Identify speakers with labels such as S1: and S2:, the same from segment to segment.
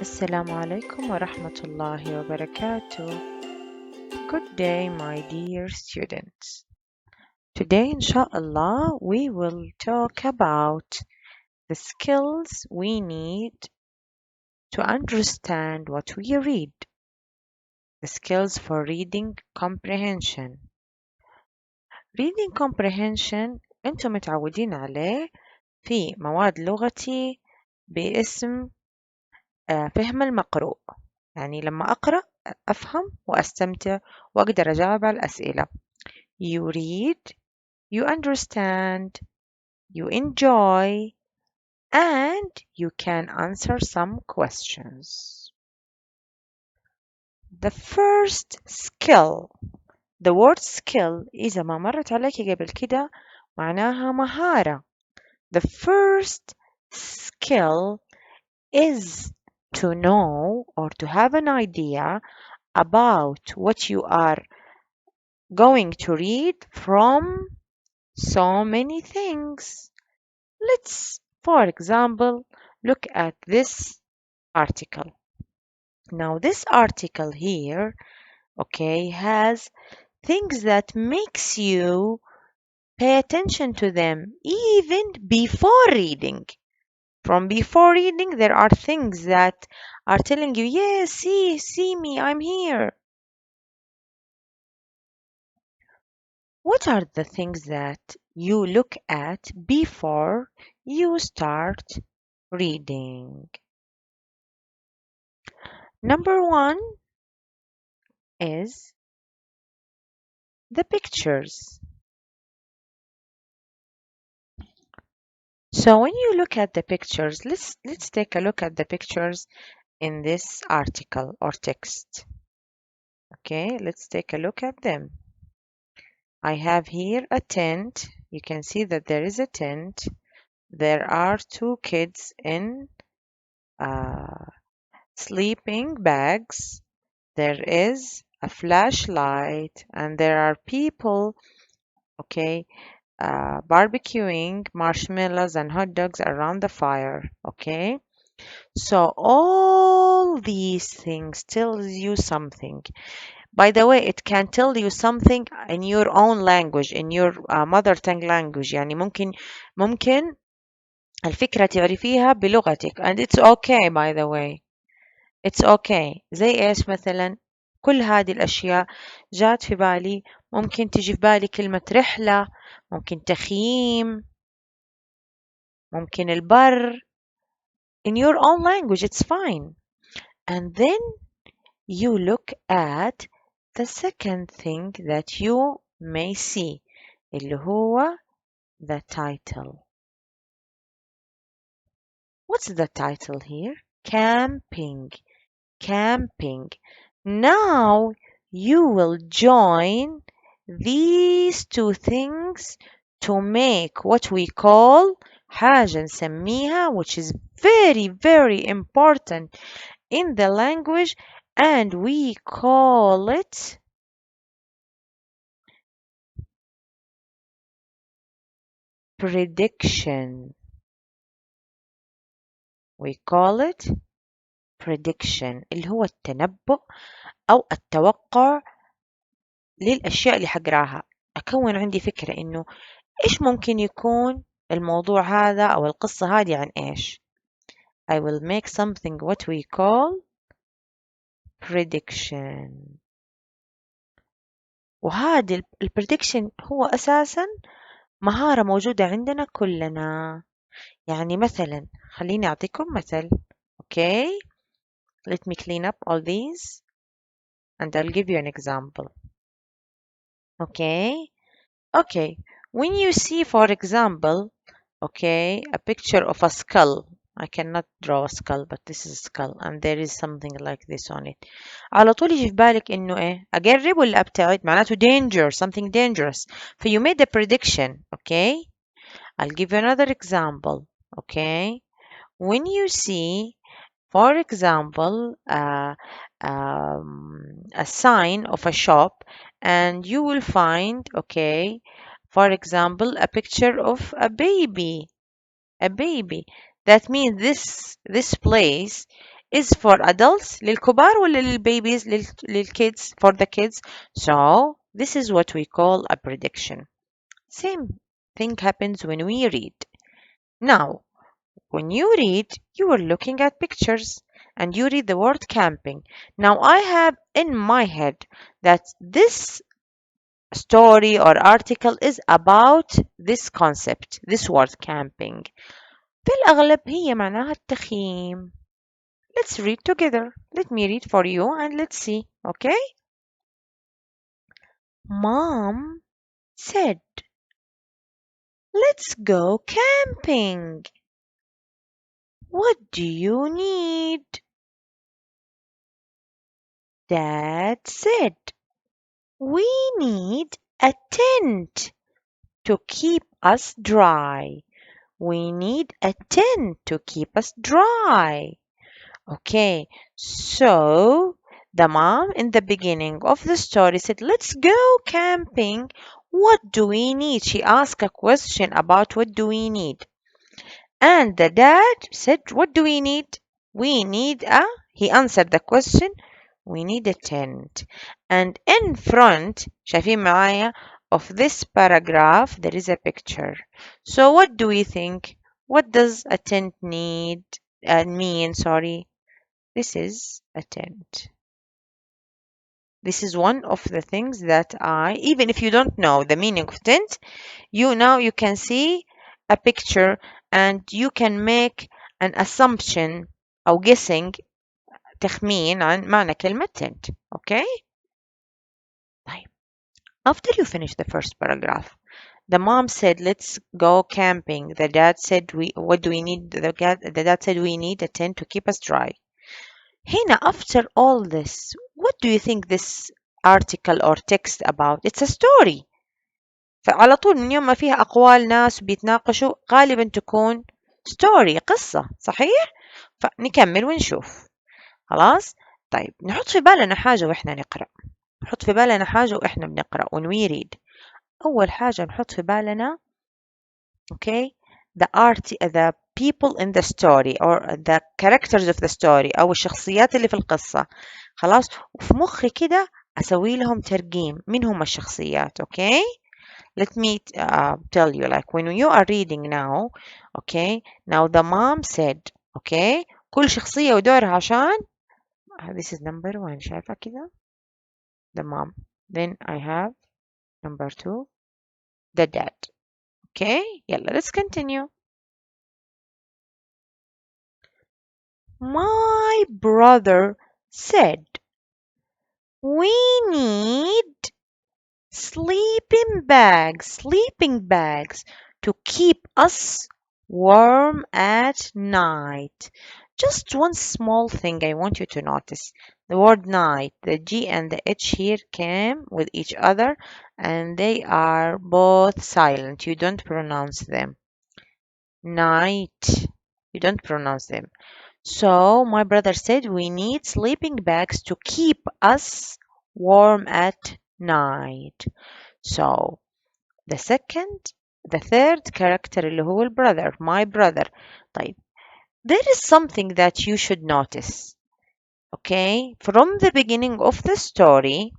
S1: السلام عليكم ورحمة الله وبركاته. Good day, my dear students. Today, inshallah, we will talk about the skills we need to understand what we read. The skills for reading comprehension. Reading comprehension أنتم متعودين عليه في مواد لغتي باسم فهم المقروء. يعني لما أقرأ أفهم وأستمتع وأقدر أجاوب على الأسئلة. You read, you understand, you enjoy, and you can answer some questions. The first skill. The word skill إذا ما مرت عليك قبل كده معناها مهارة. The first skill is to know or to have an idea about what you are going to read from so many things. Let's, for example, look at this article. Now, this article here, okay, has things that makes you pay attention to them even before reading. From before reading, there are things that are telling you, yes, see me, I'm here. What are the things that you look at before you start reading? Number one is the pictures. So when you look at the pictures, let's take a look at the pictures in this article or text. Okay, let's take a look at them. I have here a tent. You can see that there is a tent. There are two kids in sleeping bags. There is a flashlight and there are people, okay, barbecuing marshmallows and hot dogs around the fire, okay? So all these things tells you something. By the way, it can tell you something in your own language, in your mother tongue language. يعني ممكن الفكرة تعرفيها بلغتك, and it's okay, by the way. It's okay. زي إيش مثلا؟ كل هذه الأشياء جات في بالي. ممكن تجي في بالي كلمة رحلة، ممكن تخييم، ممكن البر. In your own language, it's fine. And then you look at the second thing that you may see, اللي هو the title. What's the title here? Camping. Camping. Now you will join these two things to make what we call حاجة نسميها, which is very, very important in the language, and we call it prediction. We call it prediction, اللي هو التنبؤ أو التوقع للأشياء اللي حقراها. أكون عندي فكرة إنه إيش ممكن يكون الموضوع هذا أو القصة هذه عن إيش. I will make something what we call prediction. وهذا الprediction هو أساسا مهارة موجودة عندنا كلنا. يعني مثلا خليني أعطيكم مثل. Okay, let me clean up all these and I'll give you an example. Okay, when you see, for example, okay, a picture of a skull. I cannot draw a skull, but this is a skull and there is something like this on it. على طول يجي في بالك إنه إيه؟ أقرب ولا أبتعد؟ معناته danger, something dangerous. So you made a prediction, okay? I'll give you another example, okay? When you see, for example, a sign of a shop and you will find, okay, for example, a picture of a baby. That means this place is for adults للكبار ولا للبيبيز للkids for the kids. So this is what we call a prediction. Same thing happens when we read. Now, when you read, you are looking at pictures and you read the word camping. Now, I have in my head that this story or article is about this concept, this word camping. بالأغلب هي معناها التخييم. Let's read together. Let me read for you and let's see, okay? Mom said, let's go camping. What do you need? Dad said, we need a tent to keep us dry. We need a tent to keep us dry. Okay, so the mom in the beginning of the story said, let's go camping. What do we need? She asked a question about what do we need. And the dad said, what do we need? We need he answered the question, we need a tent. And in front, شايفين معايا, of this paragraph, there is a picture. So what do we think? What does a tent mean? Sorry. This is a tent. This is one of the things that even if you don't know the meaning of tent, you can see a picture and you can make an assumption أو guessing تخمين عن معنى كلمة tent. Okay? طيب. After you finish the first paragraph, the mom said, let's go camping. The dad said, what do we need? The dad said, we need a tent to keep us dry. هنا, after all this, what do you think this article or text about? It's a story. فعلى طول من يوم ما فيها أقوال ناس بيتناقشوا غالبا تكون story, قصة, صحيح؟ فنكمل ونشوف. خلاص؟ طيب نحط في بالنا حاجة وإحنا نقرأ. نحط في بالنا حاجة وإحنا بنقرأ when we read. أول حاجة نحط في بالنا okay the people in the story or the characters of the story أو الشخصيات اللي في القصة. خلاص؟ وفي مخي كده أسوي لهم ترجيم. مين هم الشخصيات؟ okay? Let me tell you, like when you are reading now, okay, now the mom said, okay, كل شخصية ودورها عشان this is number one, شايفة كده the mom, then I have number two the dad. Okay, يلا let's continue. My brother said, we need sleeping bags to keep us warm at night. Just one small thing I want you to notice. The word night, the G and the H here came with each other and they are both silent. You don't pronounce them. Night. You don't pronounce them. So my brother said we need sleeping bags to keep us warm at night. So the third character اللي هو الbrother, my brother. طيب, there is something that you should notice. Okay, from the beginning of the story,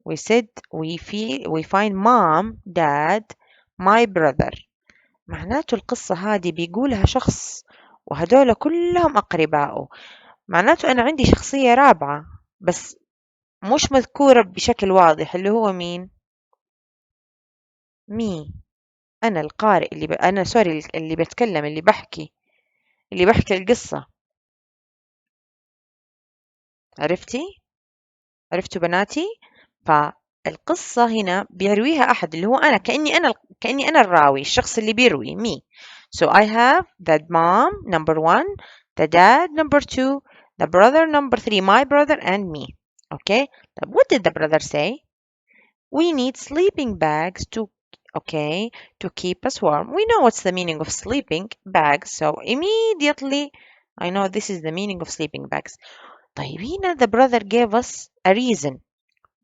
S1: we said we find mom, dad, my brother. معناته القصة هذه بيقولها شخص وهدول كلهم أقربائه. معناته أنا عندي شخصية رابعة بس مش مذكورة بشكل واضح اللي هو مين؟ مي. أنا القارئ أنا سوري اللي بتكلم اللي بحكي القصة. عرفتوا بناتي؟ فالقصة هنا بيرويها أحد اللي هو أنا كأني أنا الراوي الشخص اللي بيروي me. So I have the mom number 1, the dad number 2, the brother number 3, my brother and me. Okay, what did the brother say? We need sleeping bags to keep us warm. We know what's the meaning of sleeping bags, so immediately I know this is the meaning of sleeping bags. طيب هنا the brother gave us a reason.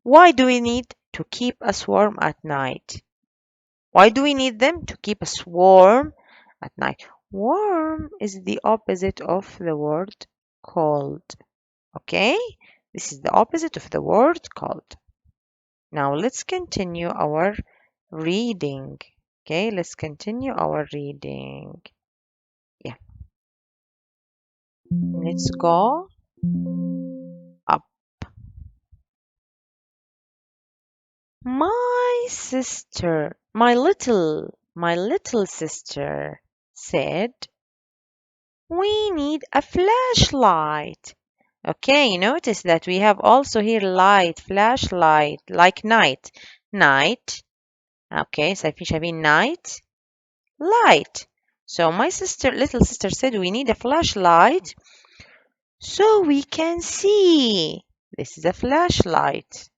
S1: Why do we need to keep us warm at night? Why do we need them to keep us warm at night? Warm is the opposite of the word cold. Okay? This is the opposite of the word cold. Now let's continue our reading. Okay, let's continue our reading. Yeah, let's go up. My little sister said, we need a flashlight. Okay, notice that we have also here light, flashlight, like night. Night. Okay, so شايفين night, light. So my little sister said we need a flashlight so we can see. This is a flashlight.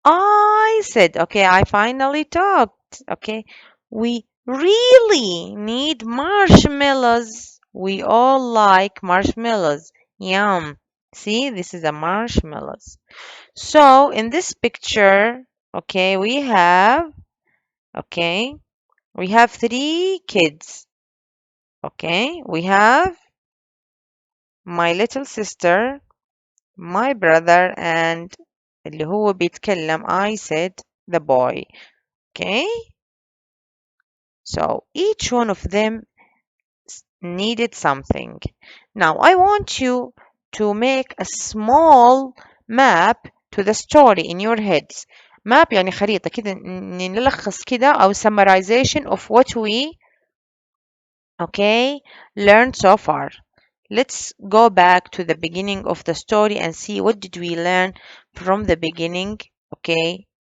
S1: I said, okay, I finally talked. Okay, we really need marshmallows. We all like marshmallows. Yum. See, this is a marshmallows. So in this picture, okay, we have three kids. Okay, we have my little sister, my brother, and اللي هو بيتكلم I said the boy. Okay, so each one of them needed something. Now I want you to make a small map to the story in your heads. Map يعني خريطة كده نلخص كده أو summarization of what we learned so far. Let's go back to the beginning of the story and see what did we learn from the beginning,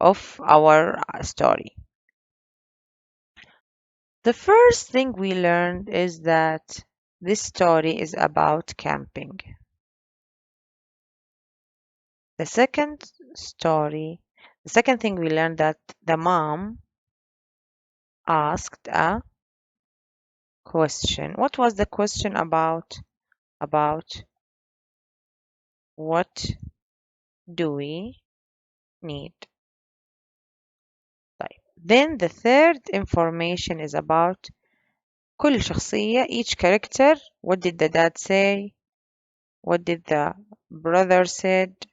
S1: of our story. The first thing we learned is that this story is about camping. The second thing we learned that the mom asked a question. What was the question about? About what do we need? Then the third information is about كل شخصية, each character. What did the dad say? What did the brother said?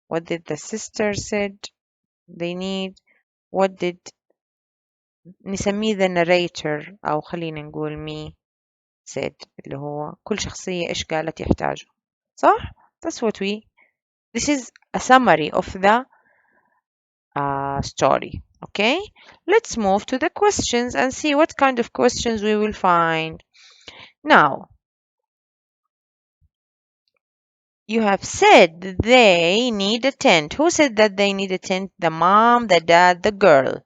S1: What did the sister said they need? What did نسميه the narrator أو خلينا نقول me said, اللي هو كل شخصية إيش قالت يحتاجه. صح؟ This is a summary of the story. Okay, let's move to the questions and see what kind of questions we will find. Now, you have said they need a tent. Who said that they need a tent? The mom, the dad, the girl.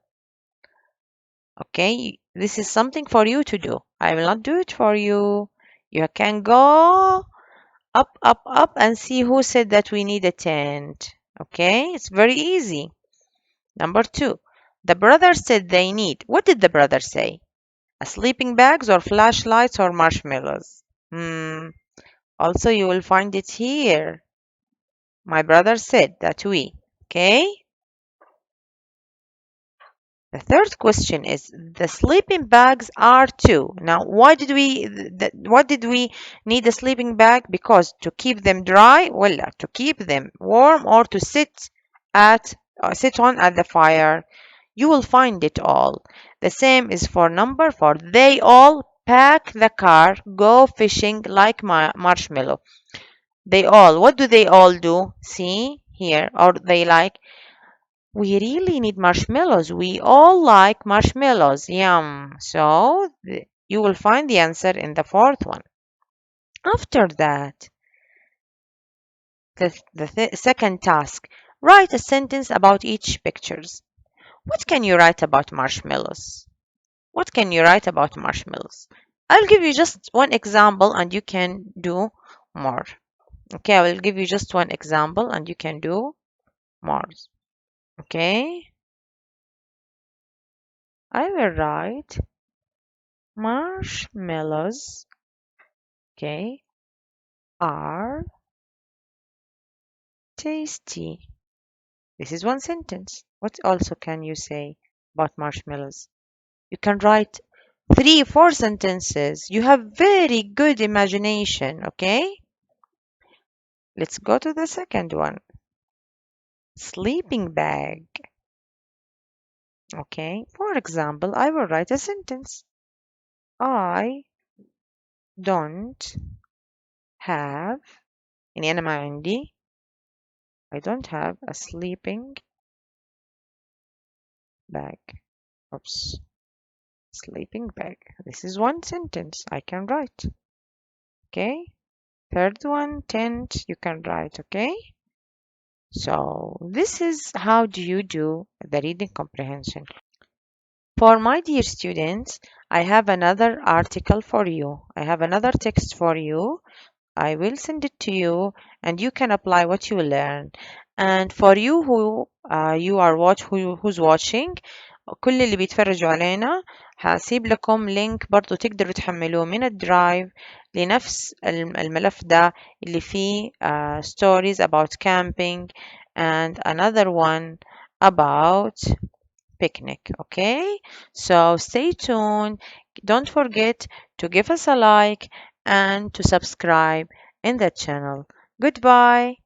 S1: Okay, this is something for you to do. I will not do it for you. You can go up, up, up and see who said that we need a tent. Okay, it's very easy. Number 2, the brother said they need. What did the brother say? A sleeping bags or flashlights or marshmallows? Also, you will find it here. My brother said that we. Okay. The third question is the sleeping bags are 2. Now, what did we need a sleeping bag? Because to keep them dry, well, to keep them warm, or to sit on at the fire. You will find it all. The same is for number 4. They all pack the car, go fishing like marshmallow. What do they all do? See here, or they like, we really need marshmallows. We all like marshmallows. Yum. So you will find the answer in the fourth one. After that, the second task, write a sentence about each pictures. What can you write about marshmallows? What can you write about marshmallows? I'll give you just one example and you can do more. Okay, I will give you just one example and you can do more. Okay, I will write marshmallows, are tasty. This is one sentence. What also can you say about marshmallows? You can write 3, 4 sentences. You have very good imagination, okay? Let's go to the second one. Sleeping bag. Okay, for example, I will write a sentence. I don't have يعني أنا ما عندي I don't have a sleeping bag. Oops. Sleeping bag. This is one sentence I can write. Okay. Third one, tent, you can write. Okay. So this is how do you do the reading comprehension. For my dear students, I have another article for you. I have another text for you. I will send it to you and you can apply what you learn. And for you who who's watching, كل اللي بيتفرجوا علينا هسيب لكم لينك برضو تقدروا تحملوه من الدرايف لنفس الملف ده اللي فيه stories about camping and another one about picnic. Okay, so stay tuned. Don't forget to give us a like and to subscribe in the channel. Goodbye.